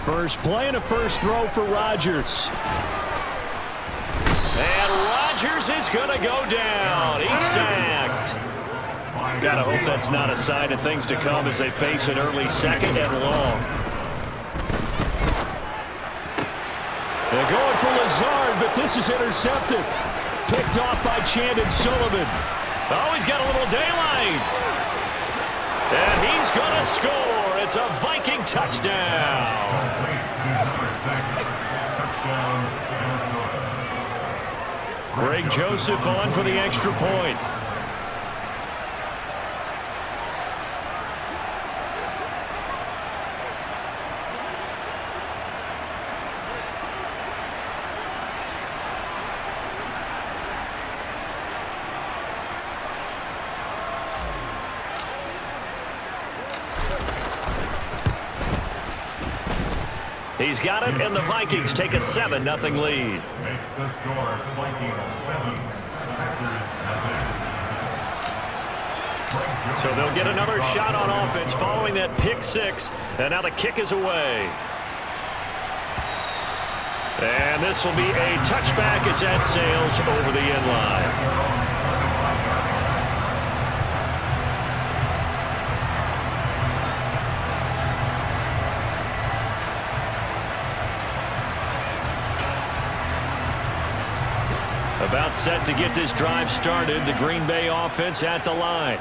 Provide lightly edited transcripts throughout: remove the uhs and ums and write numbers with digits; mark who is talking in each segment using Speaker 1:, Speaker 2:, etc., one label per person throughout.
Speaker 1: First play and a first throw for Rodgers. And Rodgers is going to go down. He's sacked. Gotta hope that's not a sign of things to come as they face an early second and long. They're going for Lazard, but this is intercepted. Picked off by Chandon Sullivan. Oh, he's got a little daylight. And he's going to score. It's a Viking touchdown. Greg Joseph on for the extra point. He's got it, and the Vikings take a 7-0 lead.
Speaker 2: Makes the score Vikings 7.
Speaker 1: So they'll get another shot on offense following that pick six, and now the kick is away. And this will be a touchback as that sails over the end line. About set to get this drive started. The Green Bay offense at the line.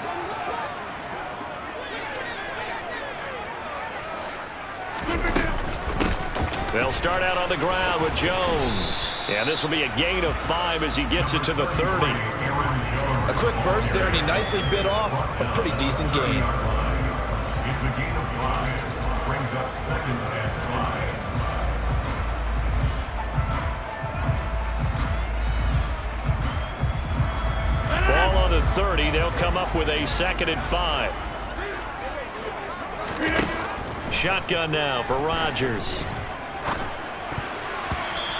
Speaker 1: They'll start out on the ground with Jones. And this will be a gain of 5 as he gets it to the 30.
Speaker 3: A quick burst there, and he nicely bit off a pretty decent gain.
Speaker 2: It's a gain of 5. Brings up 2nd and 5.
Speaker 1: Ball on the 30. They'll come up with a 2nd and 5. Shotgun now for Rodgers.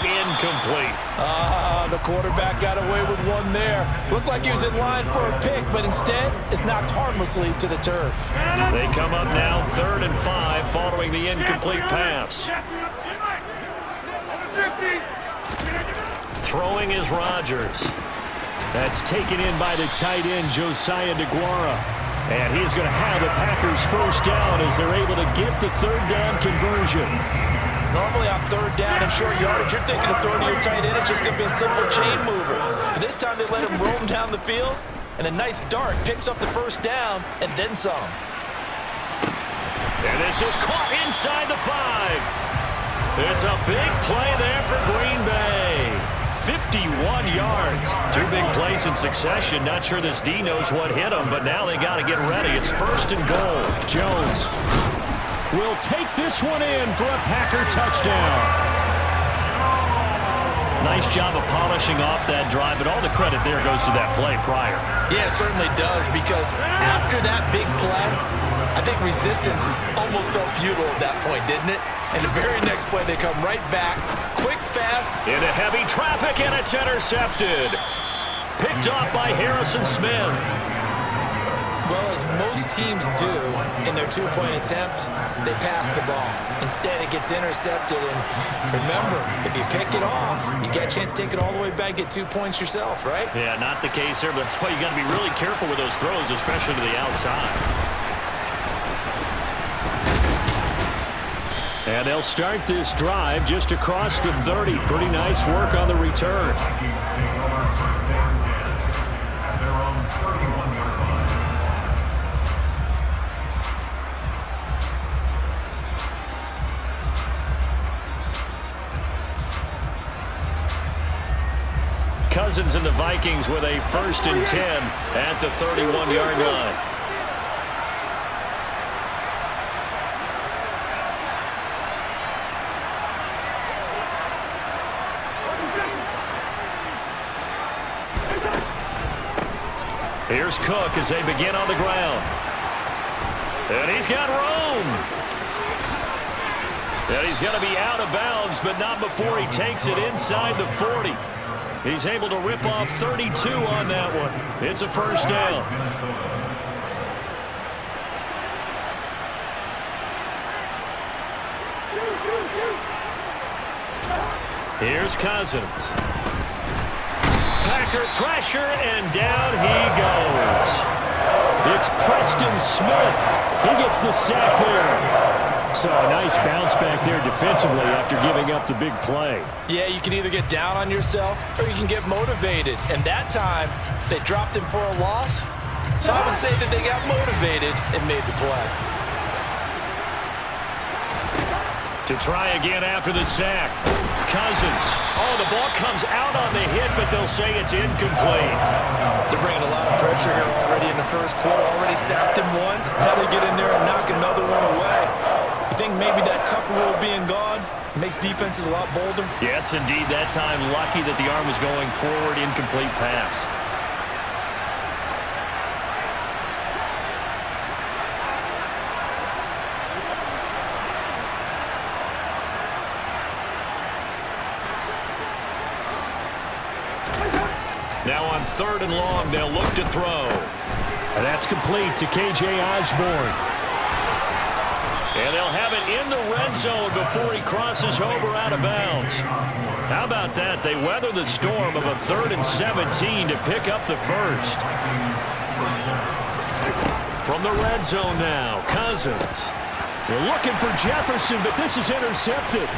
Speaker 1: Incomplete.
Speaker 3: The quarterback got away with one there. Looked like he was in line for a pick, but instead it's knocked harmlessly to the turf.
Speaker 1: They come up now 3rd and 5 following the incomplete pass. Throwing is Rodgers. That's taken in by the tight end, Josiah DeGuara. And he's going to have the Packers first down as they're able to get the 3rd down conversion.
Speaker 3: Normally on 3rd down and short yardage, you're thinking of throwing to your tight end. It's just going to be a simple chain mover. But this time they let him roam down the field, and a nice dart picks up the first down and then some.
Speaker 1: And this is caught inside the 5. It's a big play there for Green Bay. 51 yards. 2 big plays in succession. Not sure this D knows what hit him, but now they got to get ready. It's 1st and goal. Jones will take this one in for a Packer touchdown. Nice job of polishing off that drive, but all the credit there goes to that play prior.
Speaker 3: Yeah, it certainly does, because after that big play, I think resistance almost felt futile at that point, didn't it? And the very next play, they come right back, quick, fast.
Speaker 1: Into heavy traffic, and it's intercepted. Picked off by Harrison Smith.
Speaker 3: Well, as most teams do in their 2-point attempt, they pass the ball. Instead, it gets intercepted. And remember, if you pick it off, you get a chance to take it all the way back, get 2 points yourself, right?
Speaker 1: Yeah, not the case there, but that's why you got to be really careful with those throws, especially to the outside. And they'll start this drive just across the 30. Pretty nice work on the return. Cousins and the Vikings with a 1st and 10 at the 31-yard line. Here's Cook as they begin on the ground. And he's got room. And he's going to be out of bounds, but not before he takes it inside the 40. He's able to rip off 32 on that one. It's a 1st down. Here's Cousins. Packer pressure, and down he goes. It's Preston Smith. He gets the sack there. So a nice bounce back there defensively after giving up the big play.
Speaker 3: Yeah, you can either get down on yourself or you can get motivated. And that time, they dropped him for a loss. So I would say that they got motivated and made the play.
Speaker 1: To try again after the sack. Cousins. Oh, the ball comes out on the hit, but they'll say it's incomplete.
Speaker 3: They're bringing a lot of pressure here already in the first quarter. Already sacked him once. Now they get in there and knock another one away. You think maybe that Tucker rule being gone makes defenses a lot bolder?
Speaker 1: Yes, indeed. That time, lucky that the arm was going forward. Incomplete pass. Now on 3rd and long, they'll look to throw. And that's complete to K.J. Osborne. And they'll have it in the red zone before he crosses over out of bounds. How about that? They weather the storm of a 3rd and 17 to pick up the first. From the red zone now, Cousins. They're looking for Jefferson, but this is intercepted.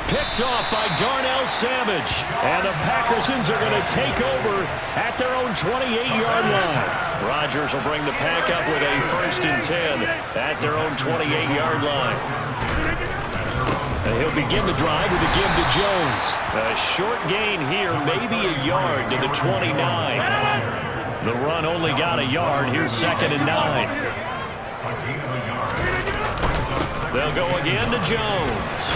Speaker 1: Picked off by Darnell Savage. And the Packersons are going to take over at their own 28-yard line. Rodgers will bring the Pack up with a 1st and 10 at their own 28-yard line. And he'll begin the drive with a give to Jones. A short gain here, maybe a yard to the 29. The run only got a yard. Here's 2nd and 9. They'll go again to Jones.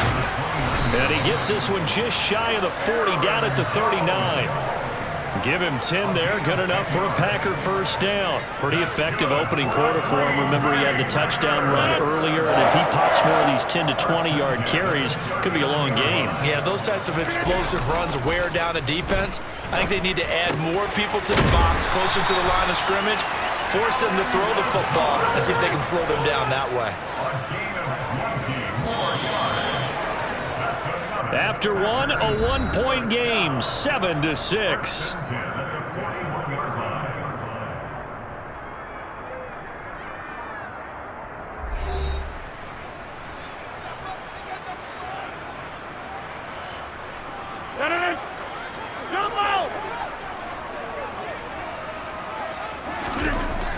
Speaker 1: And he gets this one just shy of the 40, down at the 39. Give him 10 there, good enough for a Packer 1st down. Pretty effective opening quarter for him. Remember, he had the touchdown run earlier, and if he pops more of these 10 to 20-yard carries, could be a long game.
Speaker 3: Yeah, those types of explosive runs wear down a defense. I think they need to add more people to the box, closer to the line of scrimmage, force them to throw the football, and see if they can slow them down that way.
Speaker 1: After one, a 1-point game, 7-6.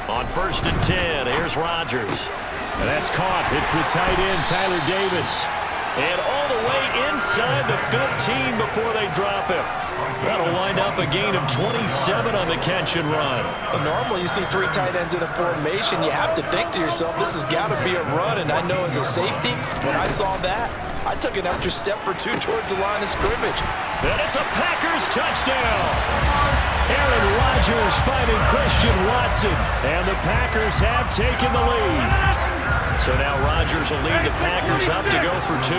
Speaker 1: On 1st and 10, here's Rodgers. And that's caught. It's the tight end, Tyler Davis. And all the way inside the 15 before they drop him. That'll wind up a gain of 27 on the catch and run.
Speaker 3: Well, normally you see 3 tight ends in a formation. You have to think to yourself, this has got to be a run. And I know as a safety, when I saw that, I took an extra step or 2 towards the line of scrimmage.
Speaker 1: And it's a Packers touchdown. Aaron Rodgers finding Christian Watson. And the Packers have taken the lead. So now Rodgers will lead the Packers up to go for 2.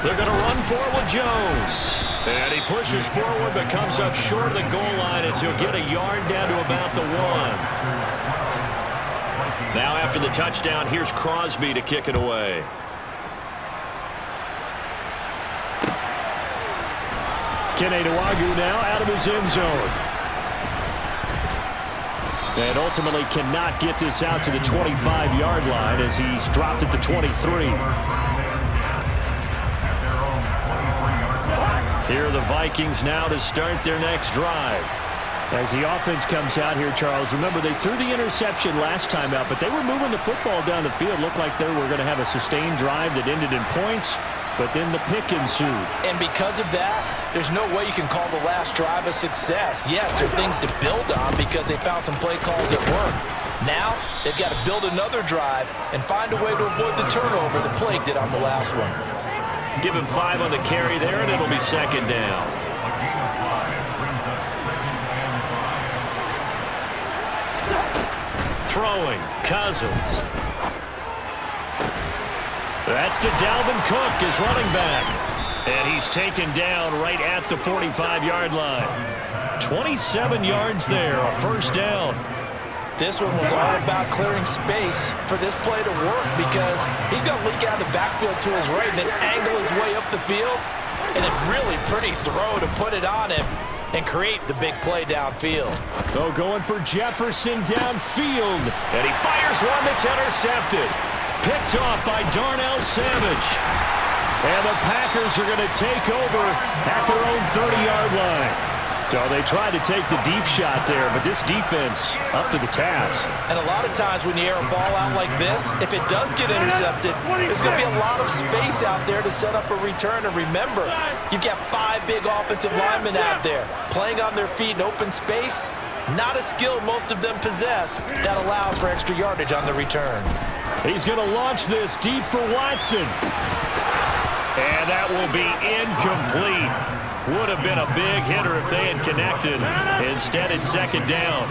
Speaker 1: They're going to run for it with Jones. And he pushes forward but comes up short of the goal line as he'll get a yard down to about the 1. Now after the touchdown, here's Crosby to kick it away. Kene Nwangwu now out of his end zone. And ultimately cannot get this out to the 25-yard line as he's dropped at the 23. Here are the Vikings now to start their next drive. As the offense comes out here, Charles, remember they threw the interception last time out, but they were moving the football down the field. Looked like they were going to have a sustained drive that ended in points. But then the pick ensued. And because of that, there's no way you can call the last drive a success. Yes, there are things to build on because they found some play calls that work. Now, they've got to build another drive and find a way to avoid the turnover that plagued it on the last one. Give him 5 on the carry there, and it'll be 2nd down. Throwing, Cousins. That's to Dalvin Cook, his running back. And he's taken down right at the 45-yard line. 27 yards there, a 1st down.
Speaker 3: This one was all about clearing space for this play to work because he's going to leak out of the backfield to his right and then angle his way up the field. And a really pretty throw to put it on him and create the big play downfield.
Speaker 1: Oh, going for Jefferson downfield. And he fires one that's intercepted. Picked off by Darnell Savage. And the Packers are going to take over at their own 30-yard line. So they tried to take the deep shot there, but this defense up to the task.
Speaker 3: And a lot of times when you air a ball out like this, if it does get intercepted, there's going to be a lot of space out there to set up a return. And remember, you've got 5 big offensive linemen out there playing on their feet in open space. Not a skill most of them possess that allows for extra yardage on the return.
Speaker 1: He's going to launch this deep for Watson. And that will be incomplete. Would have been a big hitter if they had connected. Instead, it's second down.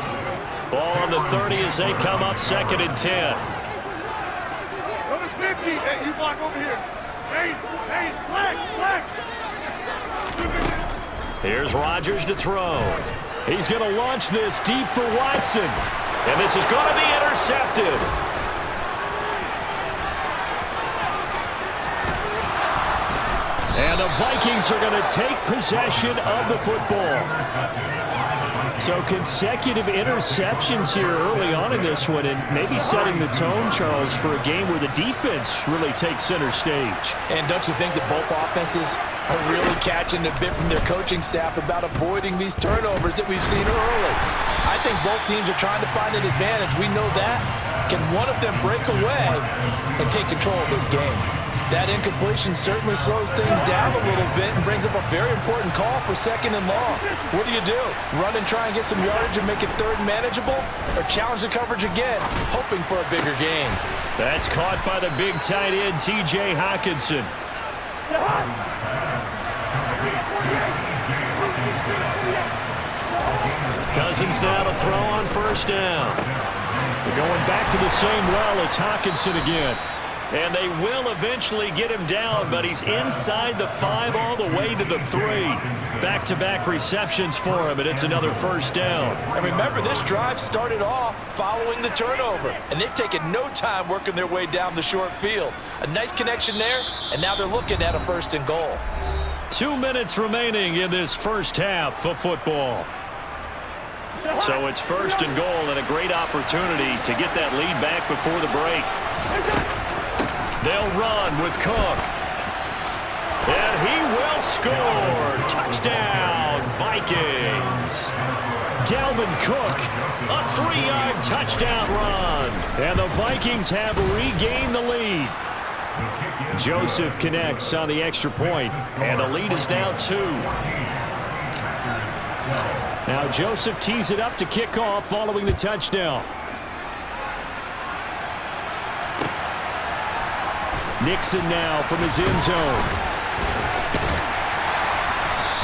Speaker 1: Ball on the 30 as they come up 2nd and 10.
Speaker 2: Number 50. Hey, you block over here. Hey, flag.
Speaker 1: Here's Rodgers to throw. He's going to launch this deep for Watson. And this is going to be intercepted. And the Vikings are going to take possession of the football. So consecutive interceptions here early on in this one, and maybe setting the tone, Charles, for a game where the defense really takes center stage.
Speaker 3: And don't you think that both offenses are really catching a bit from their coaching staff about avoiding these turnovers that we've seen early? I think both teams are trying to find an advantage. We know that. Can one of them break away and take control of this game? That incompletion certainly slows things down a little bit and brings up a very important call for 2nd and long. What do? Run and try and get some yardage and make it 3rd manageable? Or challenge the coverage again, hoping for a bigger gain?
Speaker 1: That's caught by the big tight end, T.J. Hockenson. Cousins now to throw on 1st down. We're going back to the same well. It's Hockenson again. And they will eventually get him down, but he's inside the 5 all the way to the 3. Back-to-back receptions for him, and it's another 1st down.
Speaker 3: And remember, this drive started off following the turnover, and they've taken no time working their way down the short field. A nice connection there, and now they're looking at a 1st and goal.
Speaker 1: 2 minutes remaining in this first half of football. So it's 1st and goal, and a great opportunity to get that lead back before the break. They'll run with Cook. And he will score. Touchdown, Vikings. Dalvin Cook, a 3-yard touchdown run. And the Vikings have regained the lead. Joseph connects on the extra point, and the lead is now 2. Now Joseph tees it up to kick off following the touchdown. Nixon now from his end zone.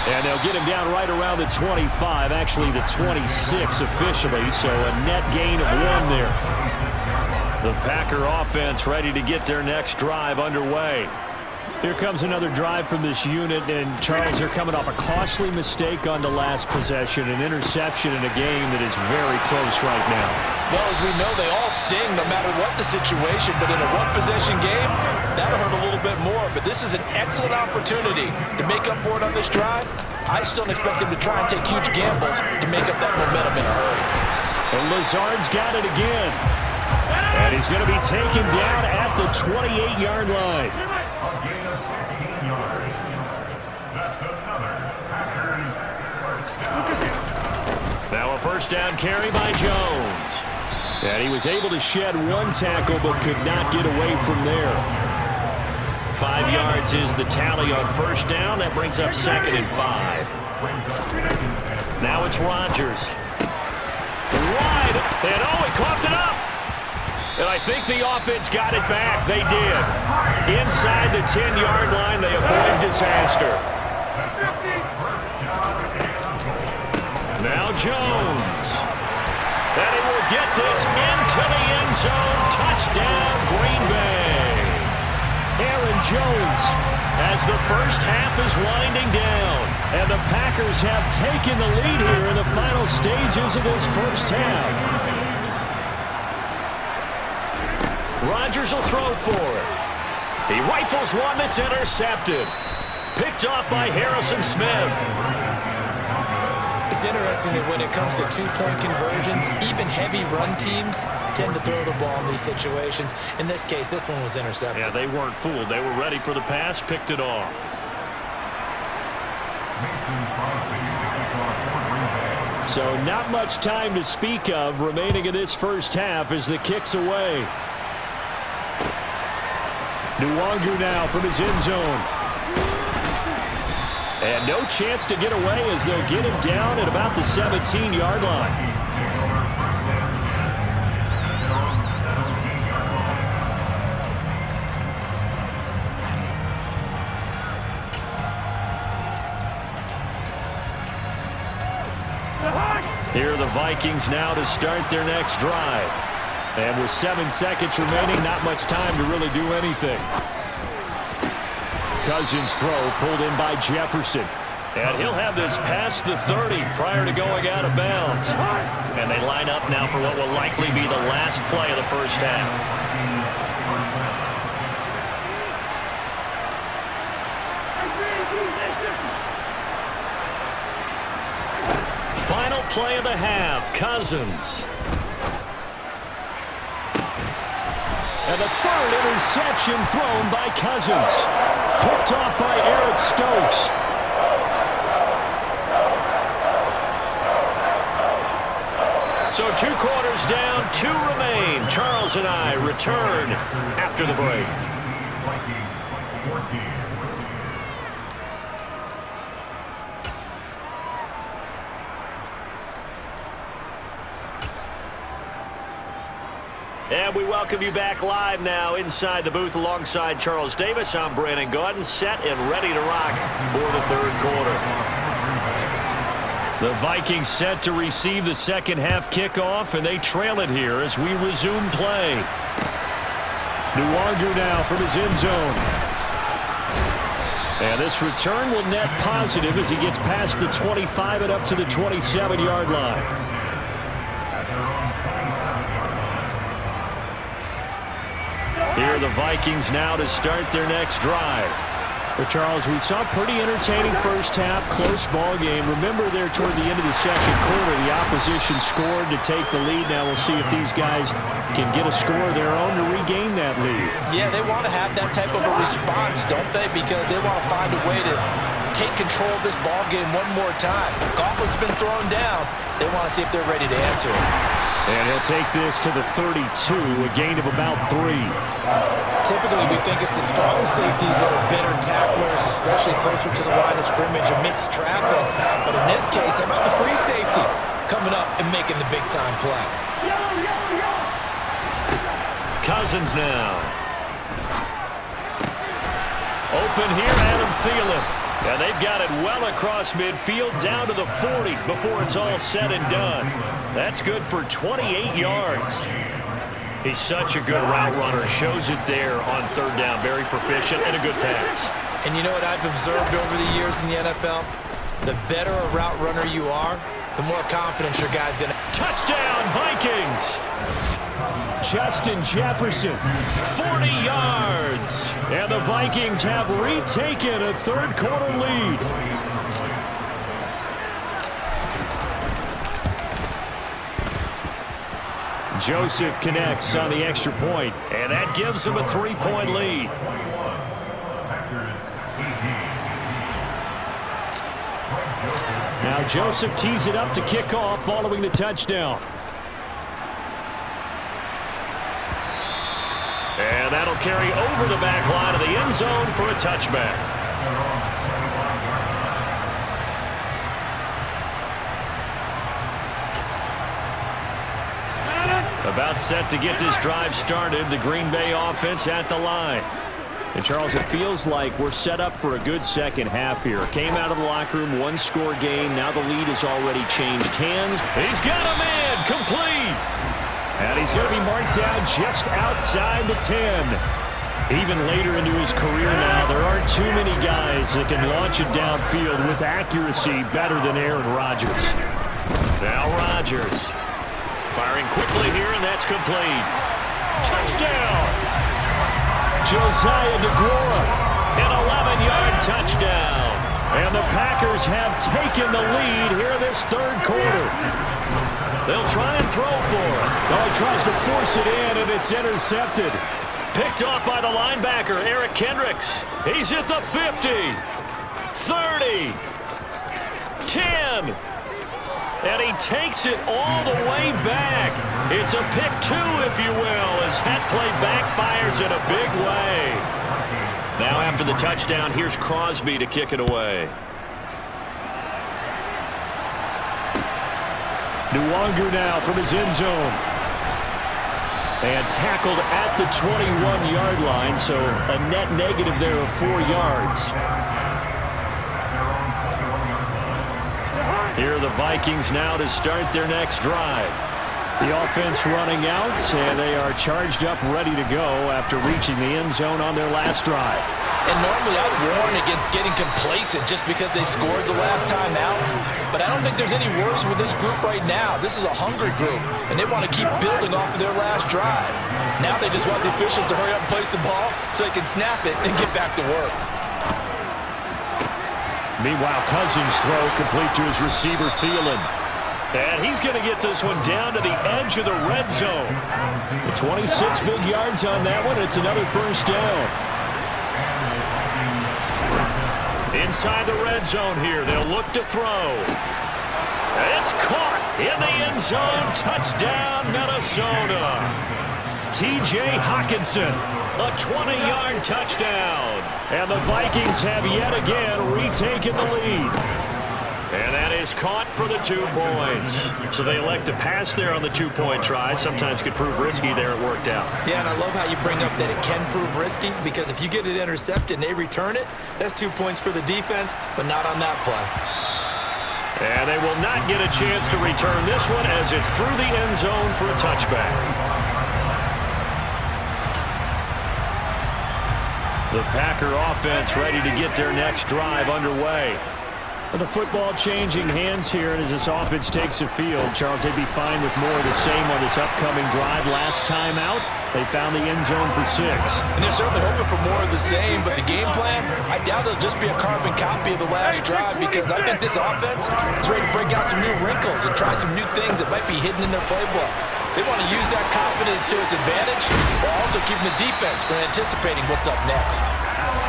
Speaker 1: And they'll get him down right around the 25, actually the 26 officially, so a net gain of 1 there. The Packer offense ready to get their next drive underway. Here comes another drive from this unit, and Charles, they're coming off a costly mistake on the last possession, an interception in a game that is very close right now.
Speaker 3: Well, as we know, they all sting no matter what the situation, but in a one-possession game, that'll hurt a little bit more. But this is an excellent opportunity to make up for it on this drive. I just don't expect them to try and take huge gambles to make up that momentum in a hurry.
Speaker 1: And Lazard's got it again. And he's going to be taken down at the 28-yard line. Now a 1st down carry by Jones. And he was able to shed 1 tackle but could not get away from there. 5 yards is the tally on 1st down. That brings up 2nd and 5. Now it's Rodgers. Wide. And he coughed it up. And I think the offense got it back. They did. Inside the 10-yard line, they avoid disaster. Now Jones. And he will get this into the end zone. Touchdown, Green Bay. Aaron Jones as the first half is winding down. And the Packers have taken the lead here in the final stages of this first half. Rodgers will throw for it. He rifles one that's intercepted. Picked off by Harrison Smith.
Speaker 3: It's interesting that when it comes to two-point conversions, even heavy run teams tend to throw the ball in these situations. In this case, this one was intercepted.
Speaker 1: Yeah, they weren't fooled. They were ready for the pass, picked it off. So not much time to speak of remaining in this first half as the kick's away. Nwangu now from his end zone. And no chance to get away as they'll get him down at about the 17-yard line. Here are the Vikings now to start their next drive. And with 7 seconds remaining, not much time to really do anything. Cousins throw pulled in by Jefferson. And he'll have this past the 30 prior to going out of bounds. And they line up now for what will likely be the last play of the first half. Final play of the half, Cousins. And the third interception thrown by Cousins. Picked off by Eric Stokes. So 2 quarters down, 2 remain. Charles and I return after the break. And we welcome you back live now inside the booth alongside Charles Davis. I'm Brandon Gaudin, set and ready to rock for the third quarter. The Vikings set to receive the second half kickoff, and they trail it here as we resume play. Nwangu now from his end zone. And this return will net positive as he gets past the 25 and up to the 27-yard line. Here are the Vikings now to start their next drive. Well, Charles, we saw a pretty entertaining first half, close ball game. Remember there toward the end of the second quarter, the opposition scored to take the lead. Now we'll see if these guys can get a score of their own to regain that lead.
Speaker 3: Yeah, they want to have that type of a response, don't they? Because they want to find a way to take control of this ball game one more time. Gauntlet's been thrown down. They want to see if they're ready to answer it.
Speaker 1: And he'll take this to the 32, a gain of about 3.
Speaker 3: Typically, we think it's the strong safeties that are better tacklers, especially closer to the line of scrimmage amidst traffic. But in this case, how about the free safety coming up and making the big-time play?
Speaker 1: Cousins now. Open here, Adam Thielen. And they've got it well across midfield down to the 40 before it's all said and done. That's good for 28 yards. He's such a good route runner. Shows it there on third down. Very proficient and a good pass.
Speaker 3: And you know what I've observed over the years in the NFL? The better a route runner you are, the more confidence your guy's going to...
Speaker 1: Touchdown, Vikings! Justin Jefferson, 40 yards. And the Vikings have retaken a third quarter lead. Joseph connects on the extra point, and that gives him a 3-point lead. Now Joseph tees it up to kick off following the touchdown. And that'll carry over the back line of the end zone for a touchback. About set to get this drive started, the Green Bay offense at the line. And, Charles, it feels like we're set up for a good second half here. Came out of the locker room, 1-score game. Now the lead has already changed hands. He's got a man, complete. And he's going to be marked down just outside the 10. Even later into his career now, there aren't too many guys that can launch it downfield with accuracy better than Aaron Rodgers. Now Rodgers firing quickly here, and that's complete. Touchdown! Josiah DeGuara, an 11-yard touchdown. And the Packers have taken the lead here in this third quarter. They'll try and throw for it.
Speaker 4: Oh, he tries to force it in, and it's intercepted.
Speaker 1: Picked off by the linebacker, Eric Kendricks. He's at the 50, 30, 10. And he takes it all the way back. It's a pick two, if you will, as that play backfires in a big way. Now after the touchdown, here's Crosby to kick it away.
Speaker 4: Nwangu now from his end zone. And tackled at the 21-yard line, so a net negative there of 4 yards.
Speaker 1: Here are the Vikings now to start their next drive.
Speaker 4: The offense running out, and they are charged up, ready to go after reaching the end zone on their last drive.
Speaker 3: And normally I'd warn against getting complacent just because they scored the last time out. But I don't think there's any worries with this group right now. This is a hungry group, and they want to keep building off of their last drive. Now they just want the officials to hurry up and place the ball so they can snap it and get back to work.
Speaker 4: Meanwhile, Cousins' throw complete to his receiver, Thielen.
Speaker 1: And he's going to get this one down to the edge of the red zone.
Speaker 4: 26 big yards on that one. It's another first down.
Speaker 1: Inside the red zone here, they'll look to throw. It's caught in the end zone. Touchdown, Minnesota.
Speaker 4: T.J. Hockenson.
Speaker 1: A 20-yard touchdown.
Speaker 4: And the Vikings have yet again retaken the lead.
Speaker 1: And that is caught for the 2 points. So they elect to pass there on the 2-point try. Sometimes could prove risky there. It worked out.
Speaker 3: Yeah, and I love how you bring up that it can prove risky, because if you get it intercepted and they return it, that's 2 points for the defense, but not on that play.
Speaker 1: And they will not get a chance to return this one as it's through the end zone for a touchback.
Speaker 4: The Packer offense ready to get their next drive underway. And the football changing hands here, and as this offense takes the field, Charles, they'd be fine with more of the same on this upcoming drive. Last time out, they found the end zone for 6.
Speaker 3: And they're certainly hoping for more of the same, but the game plan, I doubt it'll just be a carbon copy of the last drive, because I think this offense is ready to break out some new wrinkles and try some new things that might be hidden in their playbook. They want to use that confidence to its advantage, while also keeping the defense from anticipating what's up next.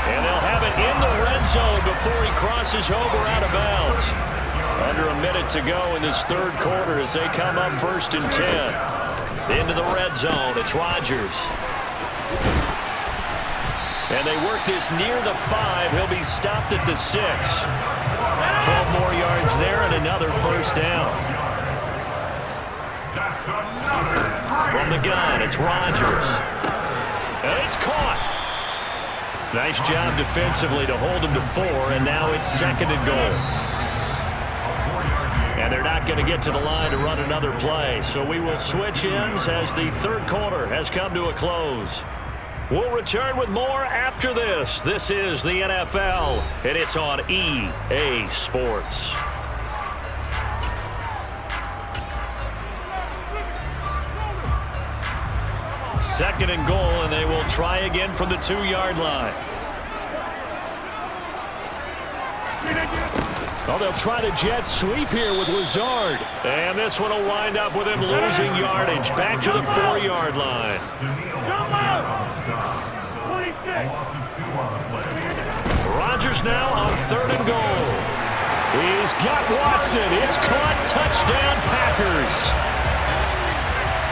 Speaker 1: And they'll have it in the red zone before he crosses over out of bounds. Under a minute to go in this third quarter as they come up 1st and 10. Into the red zone, it's Rodgers. And they work this near the 5. He'll be stopped at the 6. 12 more yards there and another first down. From the gun, it's Rodgers. And it's caught. Nice job defensively to hold him to 4, and now it's 2nd and goal. And they're not going to get to the line to run another play, so we will switch ends as the third quarter has come to a close. We'll return with more after this. This is the NFL, and it's on EA Sports. Second and goal, and they will try again from the 2-yard line.
Speaker 4: Oh, they'll try to jet sweep here with Lazard.
Speaker 1: And this one will wind up with him losing yardage. Back to the 4-yard line. Rodgers now on 3rd and goal.
Speaker 4: He's got Watson. It's caught. Touchdown, Packers.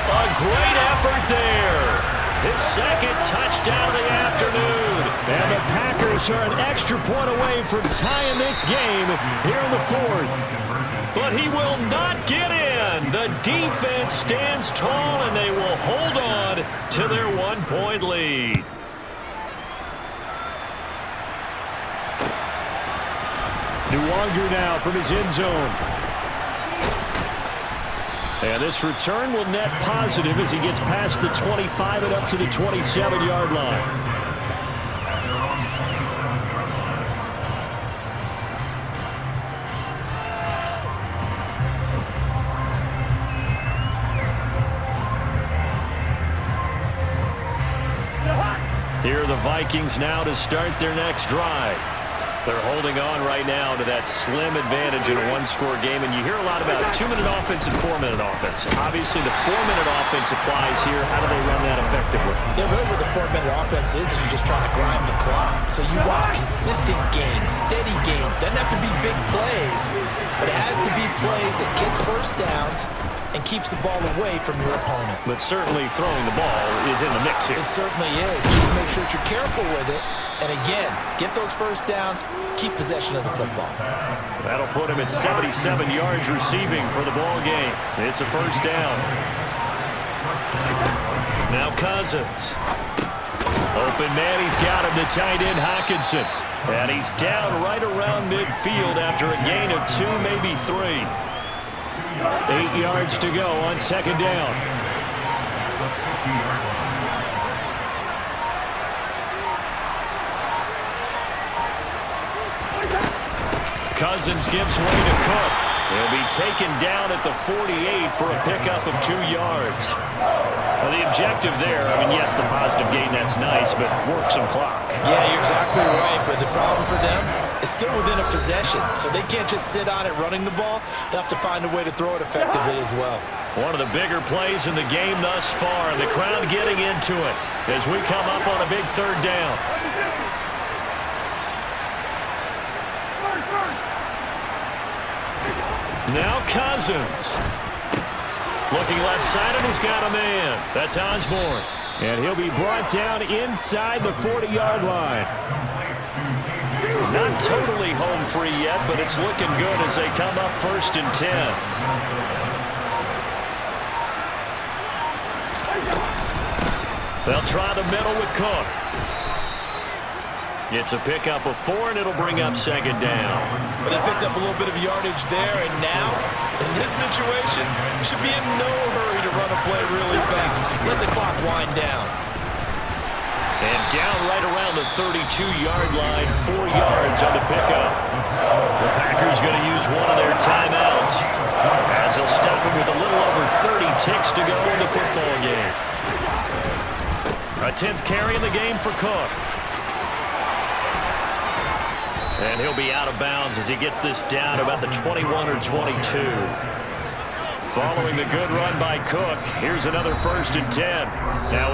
Speaker 1: A great effort there. His 2nd touchdown of the afternoon.
Speaker 4: And the Packers are an extra point away from tying this game here in the 4th.
Speaker 1: But he will not get in. The defense stands tall, and they will hold on to their 1-point lead.
Speaker 4: Nwangu now from his end zone. And this return will net positive as he gets past the 25 and up to the 27-yard line.
Speaker 1: Here are the Vikings now to start their next drive. They're holding on right now to that slim advantage in a one-score game, and you hear a lot about 2-minute offense and 4-minute offense. Obviously, the 4-minute offense applies here. How do they run that effectively?
Speaker 3: Yeah, really what the 4-minute offense is you're just trying to grind the clock. So you want consistent gains, steady gains. Doesn't have to be big plays, but it has to be plays that gets first downs and keeps the ball away from your opponent.
Speaker 1: But certainly throwing the ball is in the mix here.
Speaker 3: It certainly is. Just make sure that you're careful with it. And again, get those first downs, keep possession of the football.
Speaker 1: That'll put him at 77 yards receiving for the ball game. It's a first down. Now Cousins. Open man, he's got him, the tight end Hockenson. And he's down right around midfield after a gain of 2, maybe 3. 8 yards to go on second down. Cousins gives way to Cook. He'll be taken down at the 48 for a pickup of 2 yards. Well, the objective there, I mean, yes, the positive gain, that's nice, but work some clock.
Speaker 3: Yeah, you're exactly right, but the problem for them is still within a possession, so they can't just sit on it running the ball. They'll have to find a way to throw it effectively as well.
Speaker 1: One of the bigger plays in the game thus far, and the crowd getting into it as we come up on a big third down. Now Cousins. Looking left side, and he's got a man. That's Osborne.
Speaker 4: And he'll be brought down inside the 40-yard line.
Speaker 1: Not totally home free yet, but it's looking good as they come up 1st and 10. They'll try the middle with Cook. It's a pickup of 4, and it'll bring up second down.
Speaker 3: But they picked up a little bit of yardage there, and now, in this situation, should be in no hurry to run a play really fast. Let the clock wind down.
Speaker 1: And down right around the 32-yard line, 4 yards on the pickup. The Packers going to use one of their timeouts as they'll stop him with a little over 30 ticks to go in the football game. A 10th carry in the game for Cook. And he'll be out of bounds as he gets this down about the 21 or 22. Following the good run by Cook, here's another 1st and 10. Now